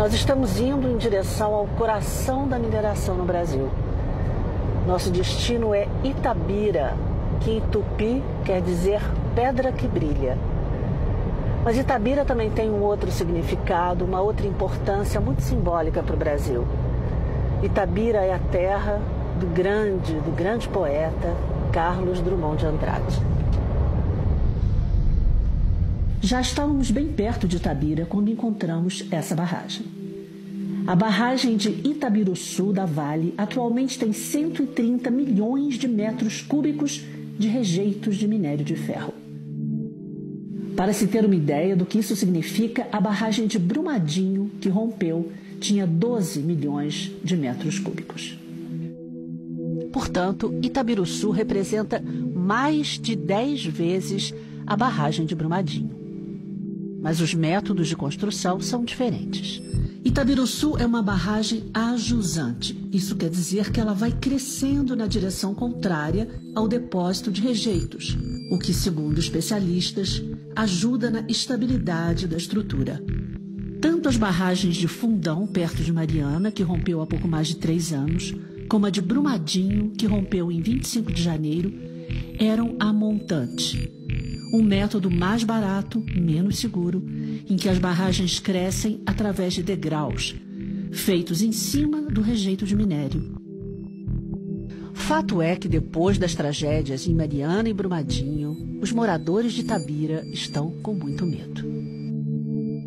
Nós estamos indo em direção ao coração da mineração no Brasil. Nosso destino é Itabira, que em tupi quer dizer pedra que brilha. Mas Itabira também tem um outro significado, uma outra importância muito simbólica para o Brasil. Itabira é a terra do grande poeta Carlos Drummond de Andrade. Já estávamos bem perto de Itabira quando encontramos essa barragem. A barragem de Itabiruçu da Vale atualmente tem 130 milhões de metros cúbicos de rejeitos de minério de ferro. Para se ter uma ideia do que isso significa, a barragem de Brumadinho, que rompeu, tinha 12 milhões de metros cúbicos. Portanto, Itabiruçu representa mais de 10 vezes a barragem de Brumadinho. Mas os métodos de construção são diferentes. Itabiruçu é uma barragem ajusante. Isso quer dizer que ela vai crescendo na direção contrária ao depósito de rejeitos, o que, segundo especialistas, ajuda na estabilidade da estrutura. Tanto as barragens de Fundão, perto de Mariana, que rompeu há pouco mais de 3 anos, como a de Brumadinho, que rompeu em 25 de janeiro, eram amontantes. Um método mais barato, menos seguro, em que as barragens crescem através de degraus, feitos em cima do rejeito de minério. Fato é que depois das tragédias em Mariana e Brumadinho, os moradores de Itabira estão com muito medo.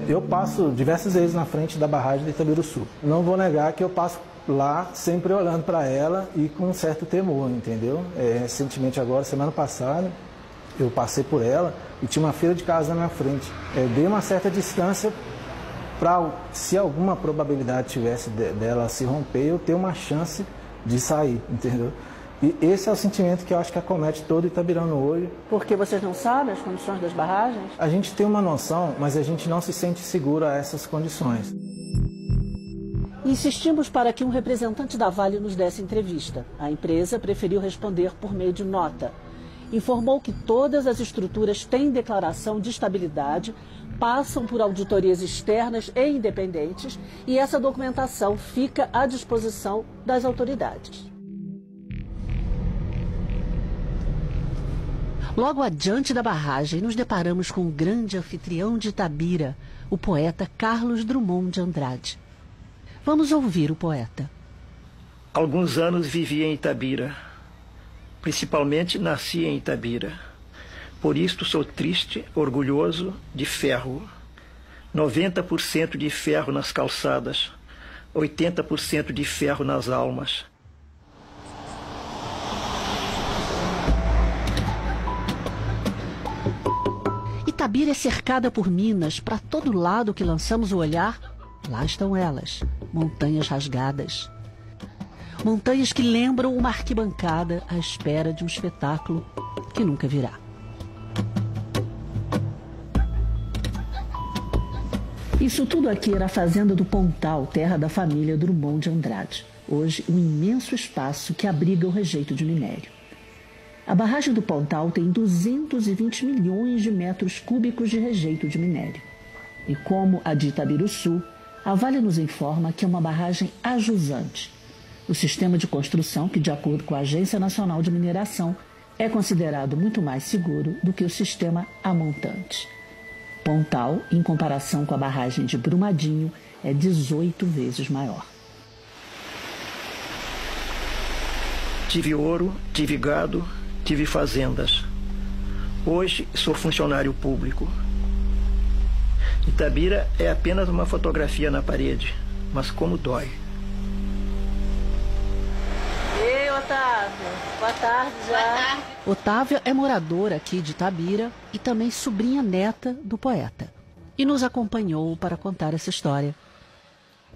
Eu passo diversas vezes na frente da barragem de Itabiruçu. Não vou negar que eu passo lá sempre olhando para ela e com um certo temor, entendeu? Recentemente agora, semana passada, eu passei por ela e tinha uma fila de carros na minha frente. Eu dei uma certa distância para, se alguma probabilidade tivesse dela se romper, eu ter uma chance de sair, entendeu? E esse é o sentimento que eu acho que acomete todo itabirano hoje. Porque vocês não sabem as condições das barragens? A gente tem uma noção, mas a gente não se sente seguro a essas condições. Insistimos para que um representante da Vale nos desse entrevista. A empresa preferiu responder por meio de nota. Informou que todas as estruturas têm declaração de estabilidade, passam por auditorias externas e independentes e essa documentação fica à disposição das autoridades. Logo adiante da barragem, nos deparamos com o grande anfitrião de Itabira, o poeta Carlos Drummond de Andrade. Vamos ouvir o poeta. Alguns anos vivi em Itabira. Principalmente nasci em Itabira. Por isto sou triste, orgulhoso de ferro. 90% de ferro nas calçadas, 80% de ferro nas almas. Itabira é cercada por minas. Para todo lado que lançamos o olhar, lá estão elas, montanhas rasgadas. Montanhas que lembram uma arquibancada à espera de um espetáculo que nunca virá. Isso tudo aqui era a fazenda do Pontal, terra da família Drummond de Andrade. Hoje, um imenso espaço que abriga o rejeito de minério. A barragem do Pontal tem 220 milhões de metros cúbicos de rejeito de minério. E como a de Itabiruçu, a Vale nos informa que é uma barragem ajusante. O sistema de construção, que de acordo com a Agência Nacional de Mineração, é considerado muito mais seguro do que o sistema amontante. Pontal, em comparação com a barragem de Brumadinho, é 18 vezes maior. Tive ouro, tive gado, tive fazendas. Hoje sou funcionário público. Itabira é apenas uma fotografia na parede, mas como dói. Ei, Otávio. Boa tarde já. Boa tarde. Otávia é moradora aqui de Itabira e também sobrinha neta do poeta. E nos acompanhou para contar essa história.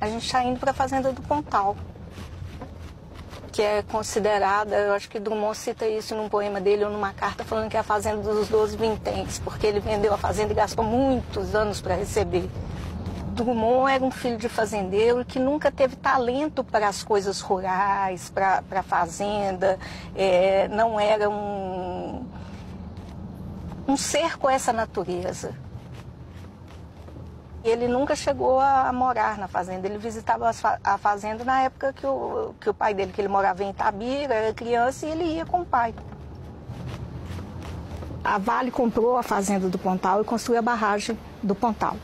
A gente está indo para a fazenda do Pontal, que é considerada, eu acho que Drummond cita isso num poema dele ou numa carta, falando que é a fazenda dos 12 vinténs, porque ele vendeu a fazenda e gastou muitos anos para receber. Drummond era um filho de fazendeiro que nunca teve talento para as coisas rurais, para a fazenda, não era um ser com essa natureza. Ele nunca chegou a morar na fazenda, ele visitava a fazenda na época que o pai dele, que ele morava em Itabira, era criança e ele ia com o pai. A Vale comprou a fazenda do Pontal e construiu a barragem do Pontal.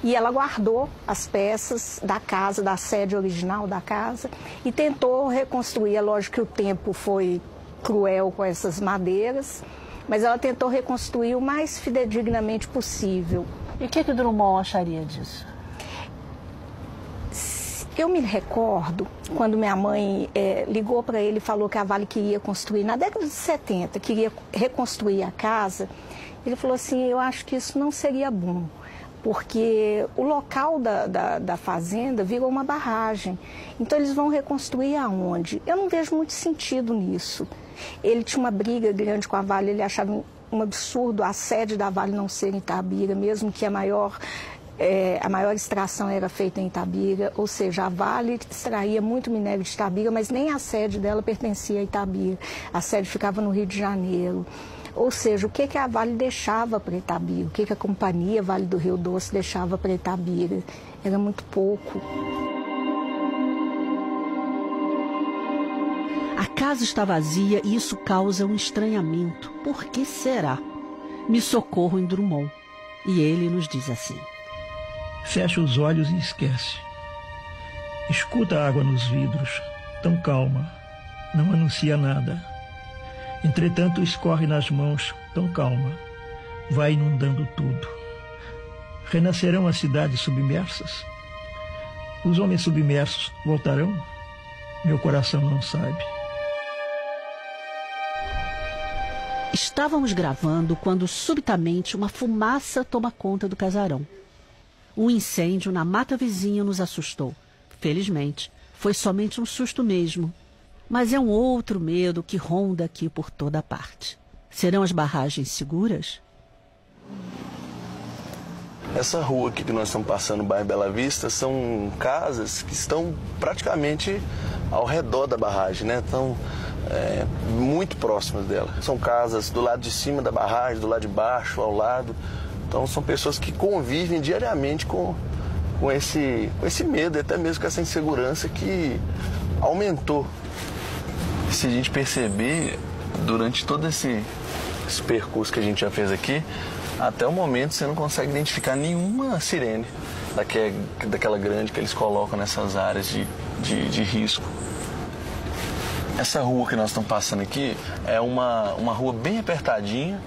E ela guardou as peças da casa, da sede original da casa, e tentou reconstruir. É lógico que o tempo foi cruel com essas madeiras, mas ela tentou reconstruir o mais fidedignamente possível. E o que Drummond acharia disso? Eu me recordo quando minha mãe ligou para ele e falou que a Vale queria construir, na década de 70, queria reconstruir a casa. Ele falou assim, eu acho que isso não seria bom, porque o local da fazenda virou uma barragem. Então eles vão reconstruir aonde? Eu não vejo muito sentido nisso. Ele tinha uma briga grande com a Vale, ele achava um absurdo a sede da Vale não ser em Itabira, mesmo que a maior extração era feita em Itabira, ou seja, a Vale extraía muito minério de Itabira, mas nem a sede dela pertencia a Itabira, a sede ficava no Rio de Janeiro. Ou seja, o que a Vale deixava para Itabira, o que a companhia Vale do Rio Doce deixava para Itabira, era muito pouco. A casa está vazia e isso causa um estranhamento. Por que será? Me socorro em Drummond. E ele nos diz assim. Fecha os olhos e esquece. Escuta a água nos vidros, tão calma, não anuncia nada. Entretanto, escorre nas mãos, tão calma, vai inundando tudo. Renascerão as cidades submersas? Os homens submersos voltarão? Meu coração não sabe. Estávamos gravando quando subitamente uma fumaça toma conta do casarão. Um incêndio na mata vizinha nos assustou. Felizmente, foi somente um susto mesmo. Mas é um outro medo que ronda aqui por toda parte. Serão as barragens seguras? Essa rua aqui que nós estamos passando, o bairro Bela Vista, são casas que estão praticamente ao redor da barragem, né? Estão muito próximas dela. São casas do lado de cima da barragem, do lado de baixo, ao lado. Então são pessoas que convivem diariamente com esse medo, até mesmo com essa insegurança que aumentou. Se a gente perceber, durante todo esse percurso que a gente já fez aqui, até o momento você não consegue identificar nenhuma sirene daquela grande que eles colocam nessas áreas de risco. Essa rua que nós estamos passando aqui é uma rua bem apertadinha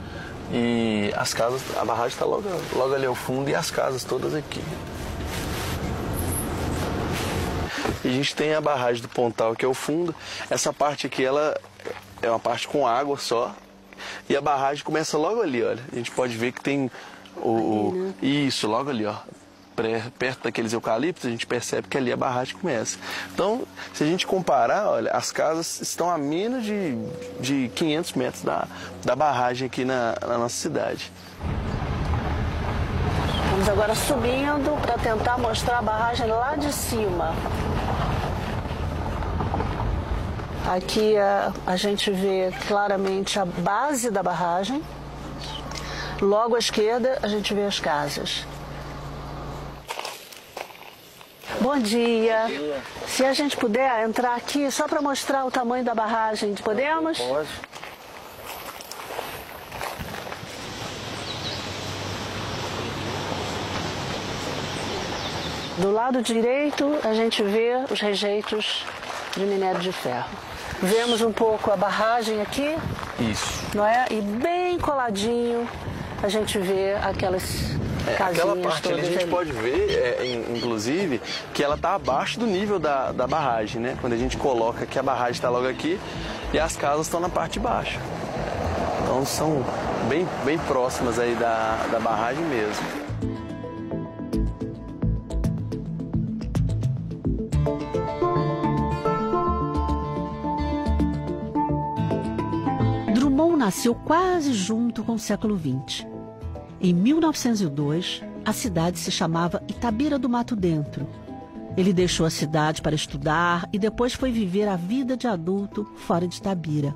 e as casas, a barragem está logo ali ao fundo e as casas todas aqui. E a gente tem a barragem do Pontal, que é o fundo. Essa parte aqui, ela é uma parte com água só. E a barragem começa logo ali, olha. A gente pode ver que tem isso, logo ali, ó. Perto daqueles eucaliptos, a gente percebe que ali a barragem começa. Então, se a gente comparar, olha, as casas estão a menos de 500 metros da barragem aqui na nossa cidade. Vamos agora subindo para tentar mostrar a barragem lá de cima. Aqui a gente vê claramente a base da barragem. Logo à esquerda a gente vê as casas. Bom dia. Bom dia. Se a gente puder entrar aqui só para mostrar o tamanho da barragem, podemos? Pode. Do lado direito a gente vê os rejeitos de minério de ferro. Vemos um pouco a barragem aqui. Isso. Não é? E bem coladinho a gente vê aquelas casinhas. Aquela parte ali a gente pode ver, inclusive, que ela está abaixo do nível da barragem, né? Quando a gente coloca que a barragem está logo aqui e as casas estão na parte de baixo. Então são bem próximas aí da barragem mesmo. Drummond nasceu quase junto com o século XX. Em 1902, a cidade se chamava Itabira do Mato Dentro. Ele deixou a cidade para estudar e depois foi viver a vida de adulto fora de Itabira.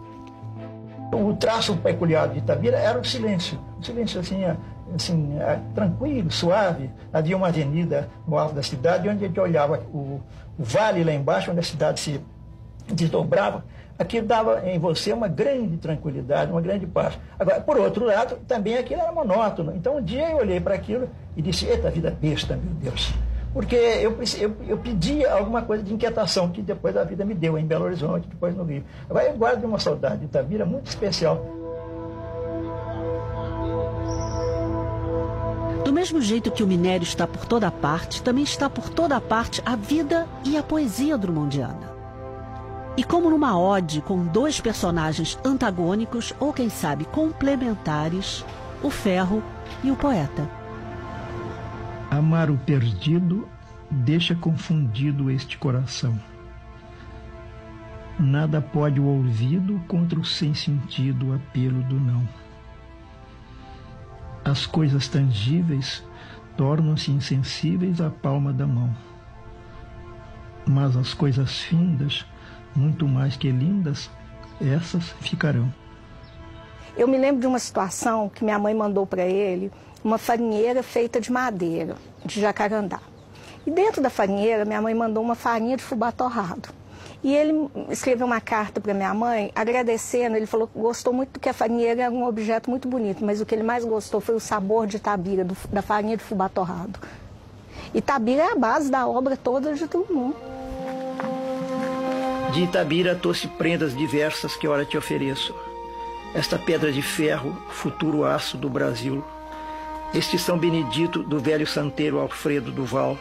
O traço peculiar de Itabira era o silêncio. O silêncio, assim, assim, tranquilo, suave. Havia uma avenida no alto da cidade, onde a gente olhava o vale lá embaixo, onde a cidade se desdobrava. Aquilo dava em você uma grande tranquilidade, uma grande paz. Agora, por outro lado, também aquilo era monótono. Então, um dia eu olhei para aquilo e disse, eita, vida besta, meu Deus. Porque eu pedia alguma coisa de inquietação, que depois a vida me deu em Belo Horizonte, depois no Rio. Agora, eu guardo uma saudade de Itabira muito especial. Do mesmo jeito que o minério está por toda parte, também está por toda parte a vida e a poesia drummondiana. E como numa ode com dois personagens antagônicos, ou quem sabe complementares, o ferro e o poeta. Amar o perdido deixa confundido este coração. Nada pode o ouvido contra o sem sentido apelo do não. As coisas tangíveis tornam-se insensíveis à palma da mão. Mas as coisas findas, muito mais que lindas, essas ficarão. Eu me lembro de uma situação que minha mãe mandou para ele, uma farinheira feita de madeira, de jacarandá. E dentro da farinheira, minha mãe mandou uma farinha de fubá torrado. E ele escreveu uma carta para minha mãe, agradecendo. Ele falou que gostou muito, que a farinheira era um objeto muito bonito, mas o que ele mais gostou foi o sabor de Itabira, da farinha de fubá torrado. Itabira é a base da obra toda de Drummond. De Itabira trouxe prendas diversas que ora te ofereço. Esta pedra de ferro, futuro aço do Brasil. Este São Benedito do velho santeiro Alfredo Duval.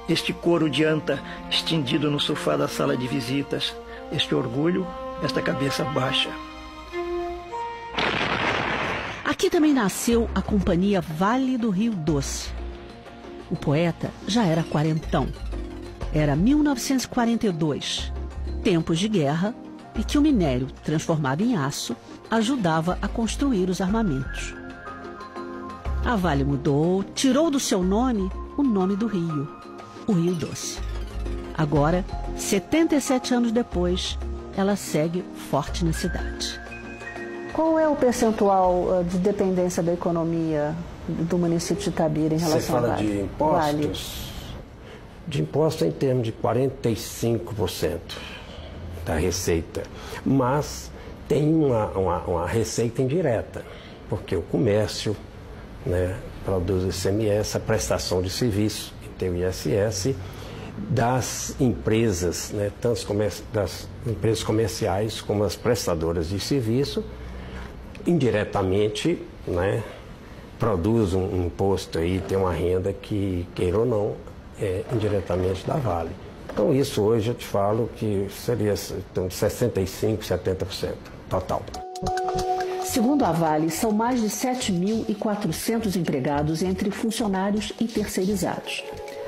Este couro de anta estendido no sofá da sala de visitas. Este orgulho, esta cabeça baixa. Aqui também nasceu a companhia Vale do Rio Doce. O poeta já era quarentão. Era 1942, tempos de guerra, e que o minério, transformado em aço, ajudava a construir os armamentos. A Vale mudou, tirou do seu nome o nome do rio, o Rio Doce. Agora, 77 anos depois, ela segue forte na cidade. Qual é o percentual de dependência da economia do município de Itabira em relação ao Vale? Você fala de impostos? Vale. De impostos em termos de 45% da receita. Mas tem uma receita indireta, porque o comércio, né, produz ICMS, a prestação de serviço, e tem o ISS, das empresas, né, tanto das empresas comerciais como as prestadoras de serviço, indiretamente, né, produz um imposto aí, tem uma renda que, queira ou não, é indiretamente da Vale. Então isso hoje eu te falo que seria então, 65%, 70% total. Segundo a Vale, são mais de 7.400 empregados entre funcionários e terceirizados.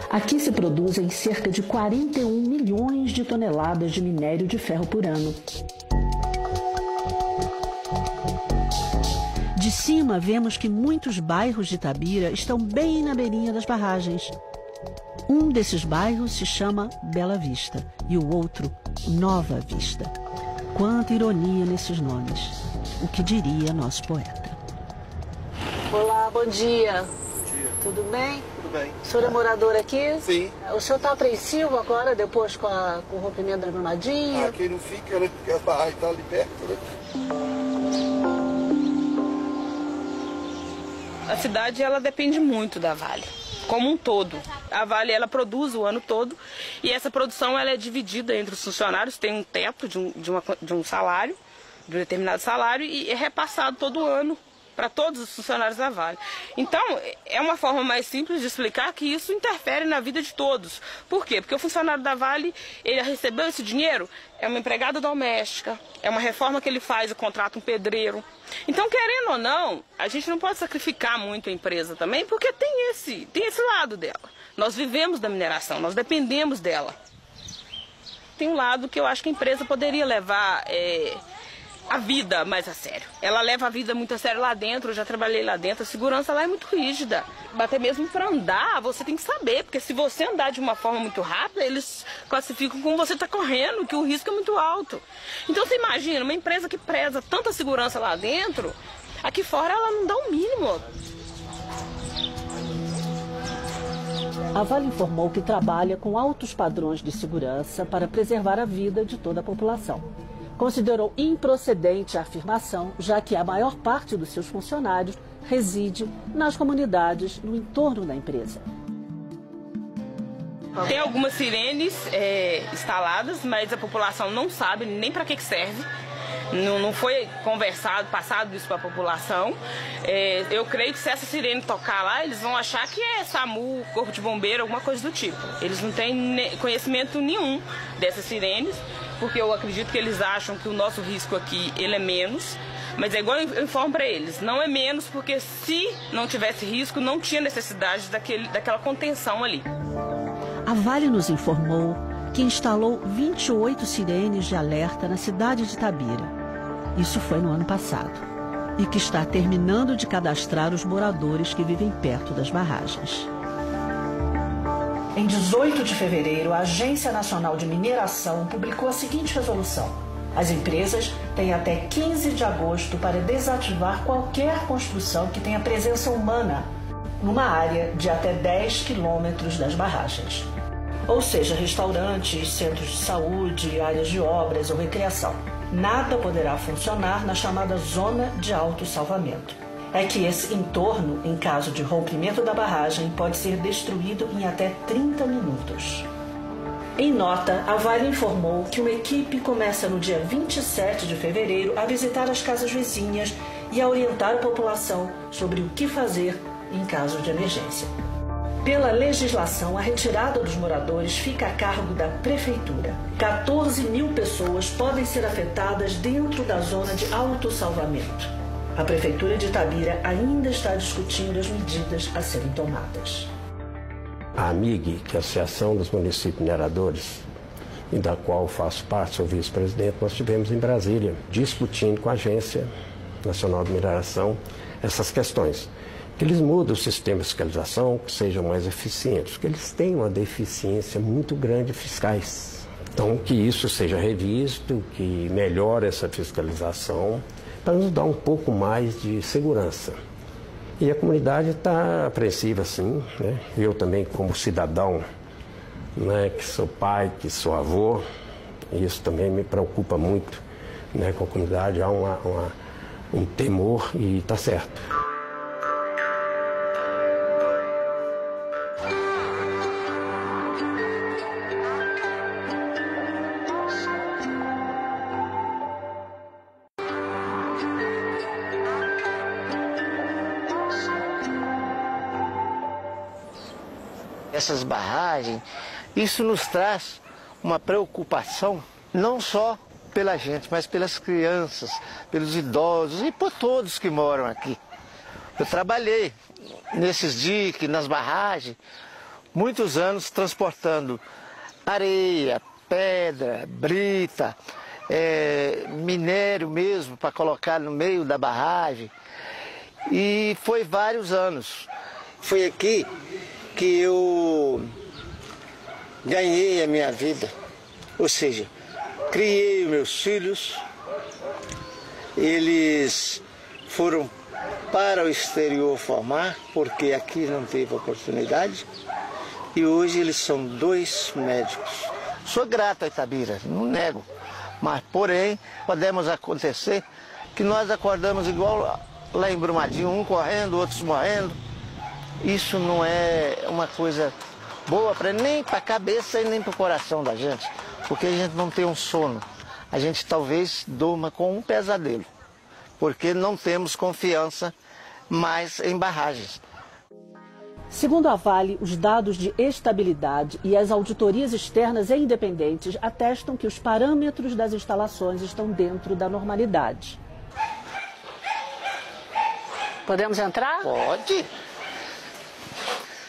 Aqui se produzem cerca de 41 milhões de toneladas de minério de ferro por ano. De cima, vemos que muitos bairros de Itabira estão bem na beirinha das barragens. Um desses bairros se chama Bela Vista e o outro Nova Vista. Quanta ironia nesses nomes. O que diria nosso poeta? Olá, bom dia. Bom dia. Tudo bem? Tudo bem. O senhor é morador aqui? Sim. O senhor está apreensivo agora, depois com o rompimento da Brumadinho? Quem não fica, né? Porque as barragens estão ali perto, né? A cidade, ela depende muito da Vale, como um todo. A Vale, ela produz o ano todo e essa produção, ela é dividida entre os funcionários, tem um teto de um salário, de um determinado salário, e é repassado todo ano para todos os funcionários da Vale. Então, é uma forma mais simples de explicar que isso interfere na vida de todos. Por quê? Porque o funcionário da Vale, ele recebeu esse dinheiro, é uma empregada doméstica, é uma reforma que ele faz, contrata um pedreiro. Então, querendo ou não, a gente não pode sacrificar muito a empresa também, porque tem esse lado dela. Nós vivemos da mineração, nós dependemos dela. Tem um lado que eu acho que a empresa poderia levar a vida mais a sério. Ela leva a vida muito a sério lá dentro, eu já trabalhei lá dentro, a segurança lá é muito rígida. Até mesmo para andar, você tem que saber, porque se você andar de uma forma muito rápida, eles classificam como você está correndo, que o risco é muito alto. Então você imagina, uma empresa que preza tanta segurança lá dentro, aqui fora ela não dá o mínimo. A Vale informou que trabalha com altos padrões de segurança para preservar a vida de toda a população. Considerou improcedente a afirmação, já que a maior parte dos seus funcionários reside nas comunidades no entorno da empresa. Tem algumas sirenes instaladas, mas a população não sabe nem para que serve. Não foi conversado, passado isso para a população. Eu creio que se essa sirene tocar lá, eles vão achar que é SAMU, Corpo de Bombeiro, alguma coisa do tipo. Eles não têm conhecimento nenhum dessas sirenes, porque eu acredito que eles acham que o nosso risco aqui ele é menos. Mas é igual eu informo para eles, não é menos, porque se não tivesse risco, não tinha necessidade daquela contenção ali. A Vale nos informou que instalou 28 sirenes de alerta na cidade de Itabira. Isso foi no ano passado. E que está terminando de cadastrar os moradores que vivem perto das barragens. Em 18 de fevereiro, a Agência Nacional de Mineração publicou a seguinte resolução: as empresas têm até 15 de agosto para desativar qualquer construção que tenha presença humana numa área de até 10 quilômetros das barragens. Ou seja, restaurantes, centros de saúde, áreas de obras ou recreação. Nada poderá funcionar na chamada zona de autossalvamento. É que esse entorno, em caso de rompimento da barragem, pode ser destruído em até 30 minutos. Em nota, a Vale informou que uma equipe começa no dia 27 de fevereiro a visitar as casas vizinhas e a orientar a população sobre o que fazer em caso de emergência. Pela legislação, a retirada dos moradores fica a cargo da Prefeitura. 14 mil pessoas podem ser afetadas dentro da zona de autossalvamento. A Prefeitura de Itabira ainda está discutindo as medidas a serem tomadas. A AMIG, que é a Associação dos Municípios Mineradores, e da qual faço parte, sou vice-presidente, nós estivemos em Brasília discutindo com a Agência Nacional de Mineração essas questões. Que eles mudem o sistema de fiscalização, que sejam mais eficientes, porque eles têm uma deficiência muito grande fiscais. Então, que isso seja revisto, que melhore essa fiscalização, para nos dar um pouco mais de segurança. E a comunidade está apreensiva, sim, né? Eu também, como cidadão, né, que sou pai, que sou avô, isso também me preocupa muito, né? Com a comunidade há um temor e está certo. Essas barragens, isso nos traz uma preocupação, não só pela gente, mas pelas crianças, pelos idosos e por todos que moram aqui. Eu trabalhei nesses diques, nas barragens, muitos anos transportando areia, pedra, brita, minério mesmo para colocar no meio da barragem. E foi vários anos. Foi aqui que eu ganhei a minha vida, ou seja, criei meus filhos, eles foram para o exterior formar, porque aqui não teve oportunidade, e hoje eles são 2 médicos. Sou grato a Itabira, não nego, mas porém, podemos acontecer que nós acordamos igual lá em Brumadinho, um correndo, outros morrendo. Isso não é uma coisa boa nem para a cabeça e nem para o coração da gente, porque a gente não tem um sono. A gente talvez durma com um pesadelo, porque não temos confiança mais em barragens. Segundo a Vale, os dados de estabilidade e as auditorias externas e independentes atestam que os parâmetros das instalações estão dentro da normalidade. Podemos entrar? Pode.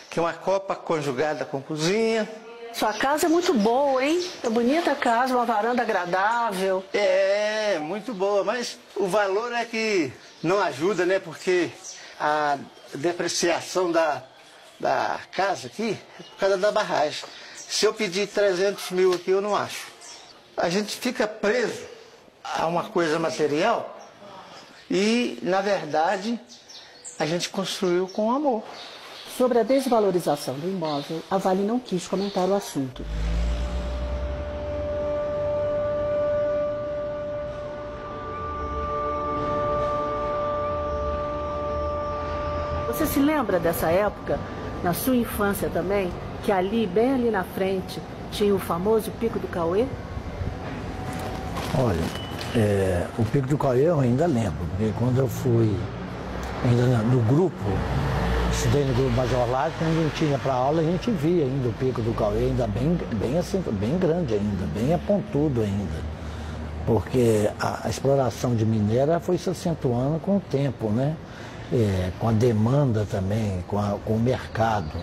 Aqui uma copa conjugada com cozinha. Sua casa é muito boa, hein? É bonita a casa, uma varanda agradável. É, muito boa, mas o valor é que não ajuda, né? Porque a depreciação da casa aqui é por causa da barragem. Se eu pedir 300 mil aqui, eu não acho. A gente fica preso a uma coisa material e, na verdade, a gente construiu com amor. Sobre a desvalorização do imóvel, a Vale não quis comentar o assunto. Você se lembra dessa época, na sua infância também, que ali, bem ali na frente, tinha o famoso Pico do Cauê? Olha, o Pico do Cauê eu ainda lembro, porque quando eu fui ainda no grupo, estudei no grupo Major Lago, quando a gente ia para aula, a gente via ainda o Pico do Cauê, ainda bem assim, bem grande ainda, bem apontudo ainda. Porque a exploração de minério foi se acentuando com o tempo, né? Com a demanda também, com o mercado.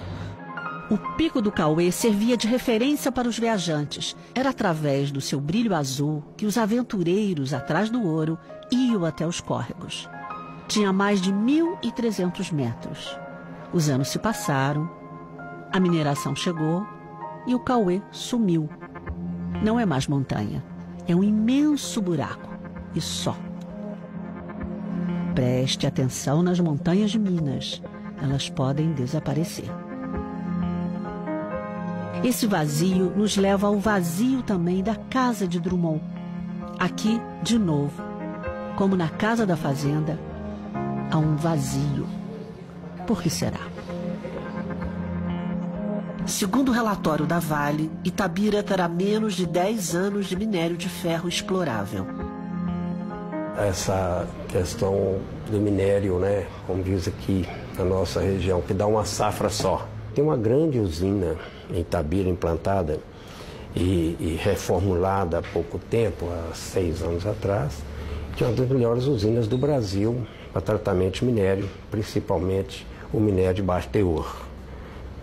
O Pico do Cauê servia de referência para os viajantes. Era através do seu brilho azul que os aventureiros atrás do ouro iam até os córregos. Tinha mais de 1.300 metros. Os anos se passaram, a mineração chegou e o Cauê sumiu. Não é mais montanha, é um imenso buraco e só. Preste atenção nas montanhas de Minas. Elas podem desaparecer. Esse vazio nos leva ao vazio também da casa de Drummond. Aqui, de novo, como na casa da fazenda, há um vazio. Por que será? Segundo o relatório da Vale, Itabira terá menos de 10 anos de minério de ferro explorável. Essa questão do minério, né, como diz aqui na nossa região, que dá uma safra só. Tem uma grande usina em Itabira implantada e reformulada há pouco tempo, há 6 anos atrás, que é uma das melhores usinas do Brasil para tratamento de minério, principalmente o minério de baixo teor.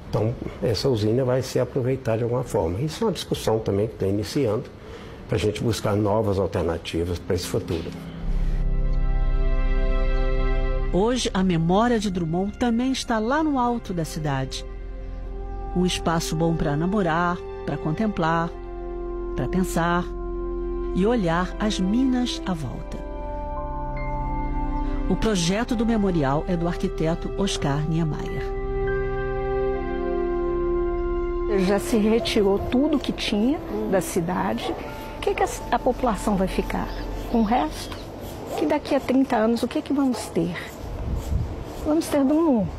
Então, essa usina vai ser aproveitada de alguma forma. Isso é uma discussão também que está iniciando para a gente buscar novas alternativas para esse futuro. Hoje, a memória de Drummond também está lá no alto da cidade. Um espaço bom para namorar, para contemplar, para pensar e olhar as minas à volta. O projeto do memorial é do arquiteto Oscar Niemeyer. Já se retirou tudo que tinha da cidade. O que a população vai ficar? Com o resto? Que daqui a 30 anos, o que vamos ter? Vamos ter Drummond.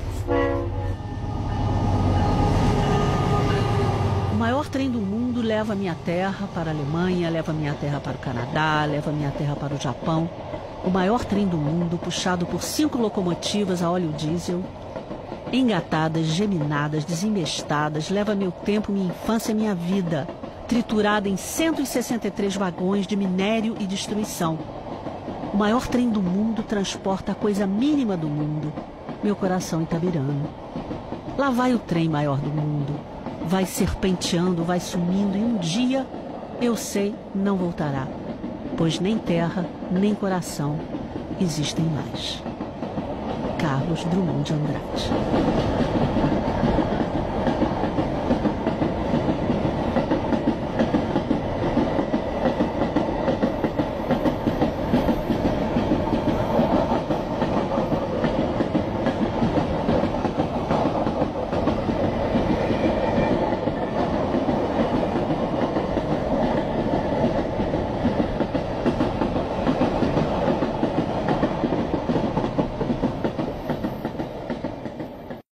O maior trem do mundo leva minha terra para a Alemanha, leva minha terra para o Canadá, leva minha terra para o Japão. O maior trem do mundo, puxado por 5 locomotivas a óleo diesel, engatadas, geminadas, desembestadas, leva meu tempo, minha infância, minha vida, triturada em 163 vagões de minério e destruição. O maior trem do mundo transporta a coisa mínima do mundo, meu coração itabirano. Lá vai o trem maior do mundo, vai serpenteando, vai sumindo e um dia, eu sei, não voltará, pois nem terra, nem coração existem mais. Carlos Drummond de Andrade.